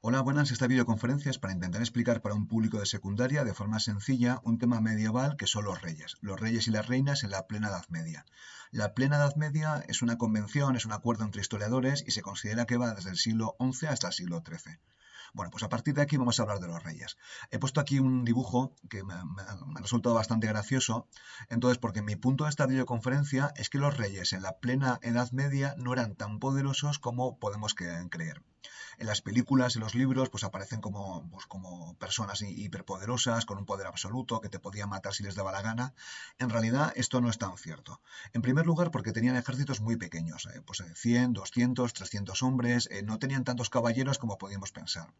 Hola, buenas. Esta videoconferencia es para intentar explicar para un público de secundaria de forma sencilla un tema medieval que son los reyes y las reinas en la plena Edad Media. La plena Edad Media es una convención, es un acuerdo entre historiadores y se considera que va desde el siglo XI hasta el siglo XIII. Bueno, pues a partir de aquí vamos a hablar de los reyes. He puesto aquí un dibujo que me ha resultado bastante gracioso. Entonces, porque mi punto de esta videoconferencia es que los reyes en la plena Edad Media no eran tan poderosos como podemos creer. En las películas, en los libros, pues aparecen como personas hiperpoderosas, con un poder absoluto, que te podían matar si les daba la gana. En realidad, esto no es tan cierto. En primer lugar, porque tenían ejércitos muy pequeños, pues 100, 200, 300 hombres, no tenían tantos caballeros como podíamos pensar.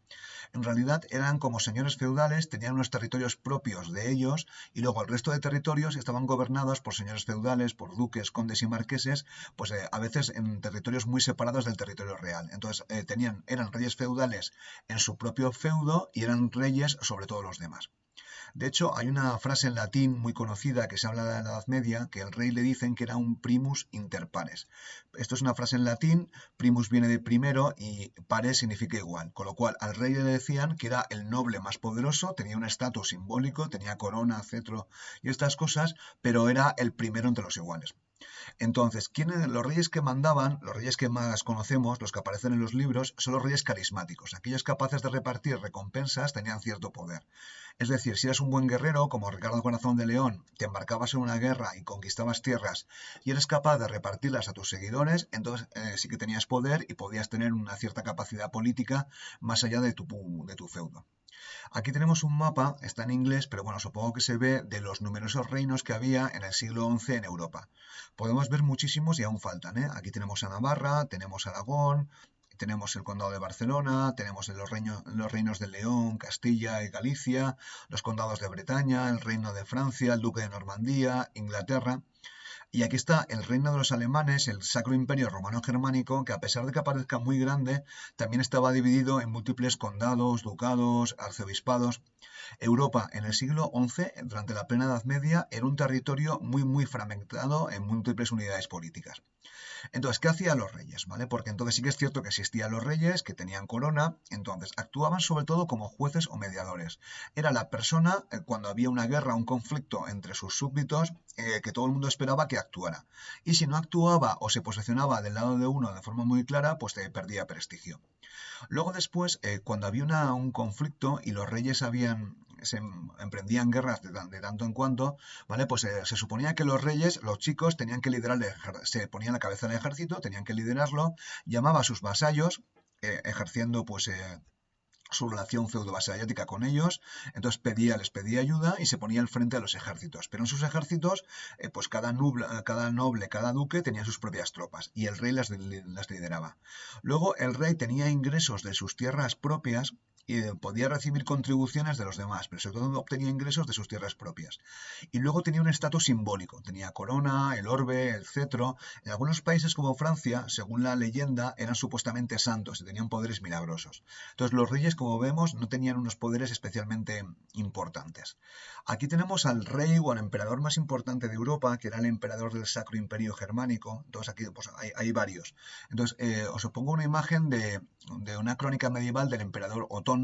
En realidad eran como señores feudales, tenían unos territorios propios de ellos y luego el resto de territorios estaban gobernados por señores feudales, por duques, condes y marqueses, pues a veces en territorios muy separados del territorio real. Entonces eran reyes feudales en su propio feudo y eran reyes sobre todos los demás. De hecho, hay una frase en latín muy conocida que se habla de la Edad Media, que el rey le dicen que era un primus inter pares. Esto es una frase en latín, primus viene de primero y pares significa igual, con lo cual al rey le decían que era el noble más poderoso, tenía un estatus simbólico, tenía corona, cetro y estas cosas, pero era el primero entre los iguales. Entonces, los reyes que mandaban, los reyes que más conocemos, los que aparecen en los libros, son los reyes carismáticos. Aquellos capaces de repartir recompensas tenían cierto poder. Es decir, si eras un buen guerrero, como Ricardo Corazón de León, te embarcabas en una guerra y conquistabas tierras y eres capaz de repartirlas a tus seguidores, entonces sí que tenías poder y podías tener una cierta capacidad política más allá de tu feudo. Aquí tenemos un mapa, está en inglés, pero bueno, supongo que se ve de los numerosos reinos que había en el siglo XI en Europa. Podemos ver muchísimos y aún faltan, ¿eh? Aquí tenemos a Navarra, tenemos Aragón, tenemos el Condado de Barcelona, tenemos los reinos de León, Castilla y Galicia, los condados de Bretaña, el reino de Francia, el duque de Normandía, Inglaterra. Y aquí está el reino de los alemanes, el Sacro Imperio Romano Germánico, que a pesar de que aparezca muy grande, también estaba dividido en múltiples condados, ducados, arzobispado. Europa en el siglo XI, durante la plena Edad Media, era un territorio muy fragmentado en múltiples unidades políticas. Entonces, ¿qué hacían los reyes? ¿Vale? Porque entonces sí que es cierto que existían los reyes, que tenían corona, entonces actuaban sobre todo como jueces o mediadores. Era la persona, cuando había una guerra, un conflicto entre sus súbditos, que todo el mundo esperaba que actuara. Y si no actuaba o se posicionaba del lado de uno de forma muy clara, pues te perdía prestigio. Luego después, cuando había un conflicto y los reyes emprendían guerras de tanto en cuando, ¿vale? Pues se suponía que los reyes, los chicos, tenían que liderar, se ponían a la cabeza del ejército, tenían que liderarlo, llamaba a sus vasallos, ejerciendo pues su relación feudo-vasallática con ellos, entonces les pedía ayuda y se ponía al frente de los ejércitos. Pero en sus ejércitos, pues cada noble, cada duque tenía sus propias tropas y el rey las lideraba. Luego el rey tenía ingresos de sus tierras propias y podía recibir contribuciones de los demás, pero sobre todo obtenía ingresos de sus tierras propias. Y luego tenía un estatus simbólico, tenía corona, el orbe, el cetro. En algunos países como Francia, según la leyenda, eran supuestamente santos y tenían poderes milagrosos. Entonces los reyes, como vemos, no tenían unos poderes especialmente importantes. Aquí tenemos al rey o al emperador más importante de Europa, que era el emperador del Sacro Imperio Germánico. Entonces aquí pues, hay varios. Entonces os pongo una imagen de una crónica medieval del emperador Otón,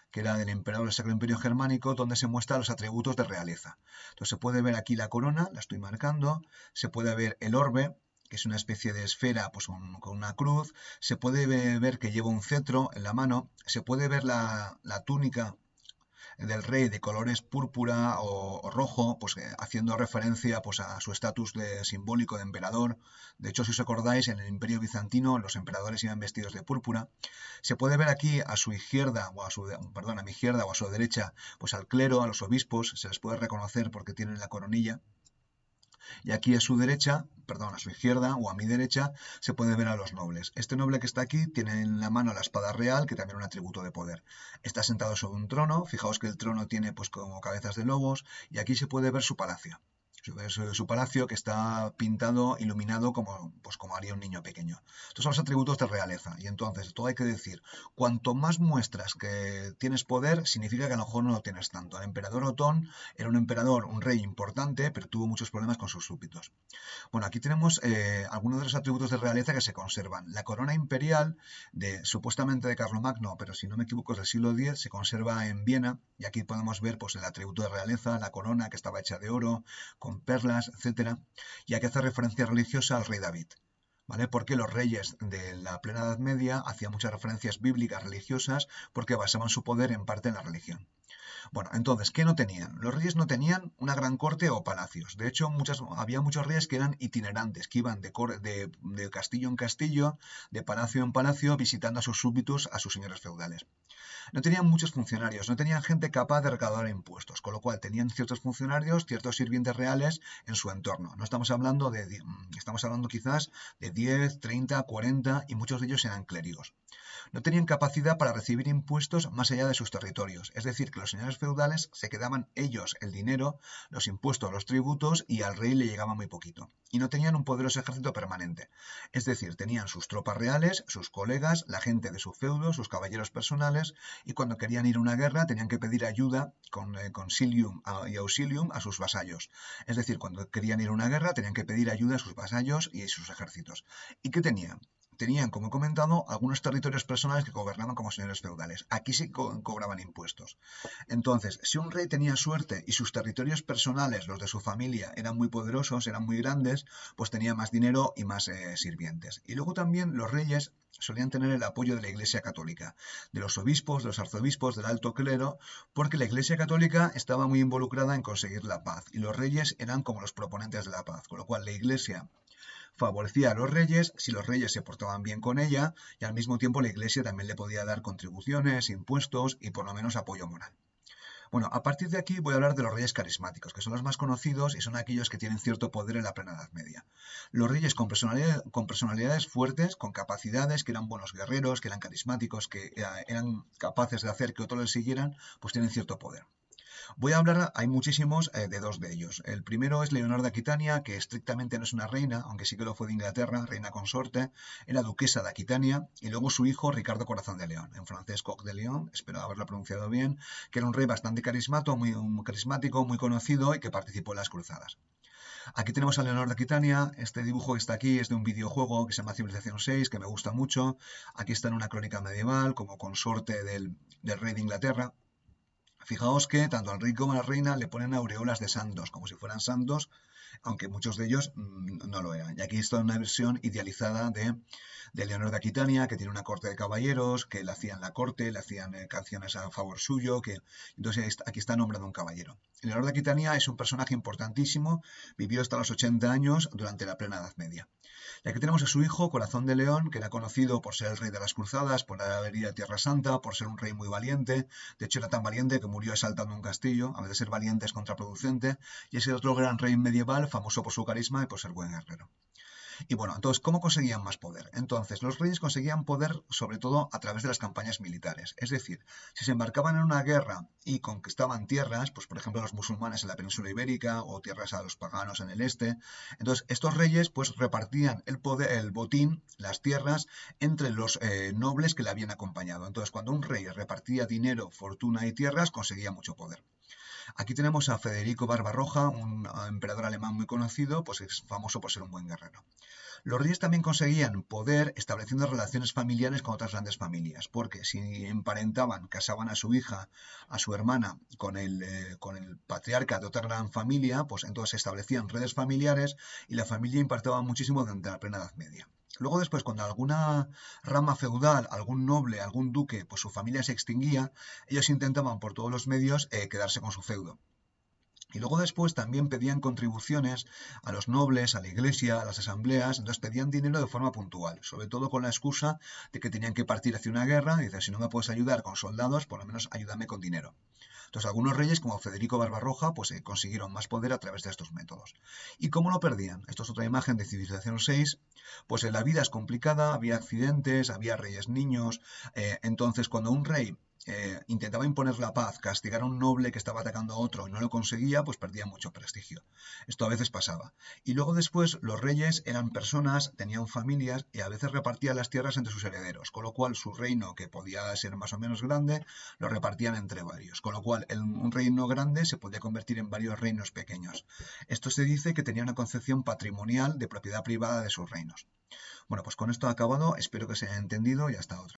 que era del emperador del Sacro Imperio Germánico, donde se muestran los atributos de realeza. Entonces se puede ver aquí la corona, la estoy marcando, se puede ver el orbe, que es una especie de esfera pues, con una cruz, se puede ver que lleva un cetro en la mano, se puede ver la túnica del rey de colores púrpura o rojo, pues haciendo referencia pues, a su estatus simbólico de emperador. De hecho, si os acordáis, en el Imperio Bizantino los emperadores iban vestidos de púrpura. Se puede ver aquí a su izquierda, a mi izquierda o a su derecha, pues al clero, a los obispos, se les puede reconocer porque tienen la coronilla. Y aquí a su derecha, perdón, a su izquierda o a mi derecha, se puede ver a los nobles. Este noble que está aquí tiene en la mano la espada real, que también es un atributo de poder. Está sentado sobre un trono, fijaos que el trono tiene pues como cabezas de lobos, y aquí se puede ver su palacio. su palacio, que está pintado, iluminado como, pues como haría un niño pequeño. Estos son los atributos de realeza. Y entonces, todo hay que decir, cuanto más muestras que tienes poder, significa que a lo mejor no lo tienes tanto. El emperador Otón era un emperador, un rey importante, pero tuvo muchos problemas con sus súbditos. Bueno, aquí tenemos algunos de los atributos de realeza que se conservan. La corona imperial, supuestamente de Carlomagno, pero si no me equivoco es del siglo X, se conserva en Viena, y aquí podemos ver pues, el atributo de realeza, la corona que estaba hecha de oro, con perlas, etcétera, y aquí hace referencia religiosa al rey David. ¿Vale? Porque los reyes de la plena Edad Media hacían muchas referencias bíblicas religiosas porque basaban su poder en parte en la religión. Bueno, entonces, ¿qué no tenían? Los reyes no tenían una gran corte o palacios. De hecho, había muchos reyes que eran itinerantes, que iban de castillo en castillo, de palacio en palacio, visitando a sus súbditos, a sus señores feudales. No tenían muchos funcionarios, no tenían gente capaz de recaudar impuestos, con lo cual tenían ciertos funcionarios, ciertos sirvientes reales en su entorno. No estamos hablando estamos hablando quizás de 10, 30, 40 y muchos de ellos eran clérigos. No tenían capacidad para recibir impuestos más allá de sus territorios, es decir, que los señores feudales se quedaban ellos el dinero, los impuestos, los tributos y al rey le llegaba muy poquito. Y no tenían un poderoso ejército permanente, es decir, tenían sus tropas reales, sus colegas, la gente de su feudo, sus caballeros personales y cuando querían ir a una guerra tenían que pedir ayuda con consilium y auxilium a sus vasallos. Es decir, cuando querían ir a una guerra tenían que pedir ayuda a sus vasallos y a sus ejércitos. ¿Y qué tenían? Tenían, como he comentado, algunos territorios personales que gobernaban como señores feudales. Aquí sí cobraban impuestos. Entonces, si un rey tenía suerte y sus territorios personales, los de su familia, eran muy poderosos, eran muy grandes, pues tenía más dinero y más sirvientes. Y luego también los reyes solían tener el apoyo de la Iglesia Católica, de los obispos, de los arzobispos, del alto clero, porque la Iglesia Católica estaba muy involucrada en conseguir la paz y los reyes eran como los proponentes de la paz, con lo cual la Iglesia favorecía a los reyes si los reyes se portaban bien con ella y al mismo tiempo la Iglesia también le podía dar contribuciones, impuestos y por lo menos apoyo moral. Bueno, a partir de aquí voy a hablar de los reyes carismáticos, que son los más conocidos y son aquellos que tienen cierto poder en la plena Edad Media. Los reyes con personalidades fuertes, con capacidades, que eran buenos guerreros, que eran carismáticos, que eran capaces de hacer que otros les siguieran, pues tienen cierto poder. Voy a hablar, hay muchísimos, de dos de ellos. El primero es Leonor de Aquitania, que estrictamente no es una reina, aunque sí que lo fue de Inglaterra, reina consorte, era duquesa de Aquitania, y luego su hijo Ricardo Corazón de León, en francés Coq de León, espero haberlo pronunciado bien, que era un rey bastante muy carismático, muy conocido y que participó en las cruzadas. Aquí tenemos a Leonor de Aquitania, este dibujo que está aquí es de un videojuego que se llama Civilización 6, que me gusta mucho. Aquí está en una crónica medieval como consorte del rey de Inglaterra. Fijaos que tanto al rey como a la reina le ponen aureolas de santos, como si fueran santos, aunque muchos de ellos no lo eran. Y aquí está una versión idealizada de Leonor de Aquitania, que tiene una corte de caballeros, que le hacían la corte, le hacían canciones a favor suyo, entonces aquí está nombrado un caballero. Leonor de Aquitania es un personaje importantísimo, vivió hasta los 80 años durante la plena Edad Media. Y aquí tenemos a su hijo, Corazón de León, que era conocido por ser el rey de las cruzadas, por haber ido a Tierra Santa, por ser un rey muy valiente. De hecho, era tan valiente que murió asaltando un castillo. A veces ser valiente es contraproducente. Y es el otro gran rey medieval, famoso por su carisma y por ser buen guerrero. Y bueno, entonces, ¿cómo conseguían más poder? Entonces, los reyes conseguían poder sobre todo a través de las campañas militares. Es decir, si se embarcaban en una guerra y conquistaban tierras, pues por ejemplo los musulmanes en la península ibérica o tierras a los paganos en el este, entonces estos reyes pues repartían el poder, el botín, las tierras, entre los nobles que le habían acompañado. Entonces, cuando un rey repartía dinero, fortuna y tierras, conseguía mucho poder. Aquí tenemos a Federico Barbarroja, un emperador alemán muy conocido, pues es famoso por ser un buen guerrero. Los reyes también conseguían poder estableciendo relaciones familiares con otras grandes familias, porque si emparentaban, casaban a su hija, a su hermana, con el patriarca de otra gran familia, pues entonces se establecían redes familiares y la familia impactaba muchísimo durante la plena Edad Media. Luego después, cuando alguna rama feudal, algún noble, algún duque, pues su familia se extinguía, ellos intentaban por todos los medios quedarse con su feudo. Y luego después también pedían contribuciones a los nobles, a la iglesia, a las asambleas, entonces pedían dinero de forma puntual, sobre todo con la excusa de que tenían que partir hacia una guerra, y dicen, si no me puedes ayudar con soldados, por lo menos ayúdame con dinero. Entonces algunos reyes como Federico Barbarroja pues consiguieron más poder a través de estos métodos. ¿Y cómo lo perdían? Esto es otra imagen de Civilización 6, pues la vida es complicada, había accidentes, había reyes niños, entonces cuando un rey intentaba imponer la paz, castigar a un noble que estaba atacando a otro y no lo conseguía, pues perdía mucho prestigio. Esto a veces pasaba. Y luego después los reyes eran personas, tenían familias y a veces repartían las tierras entre sus herederos, con lo cual su reino, que podía ser más o menos grande, lo repartían entre varios, con lo cual un reino grande se podía convertir en varios reinos pequeños. Esto se dice que tenía una concepción patrimonial de propiedad privada de sus reinos. Bueno, pues con esto he acabado, espero que se haya entendido y hasta otra.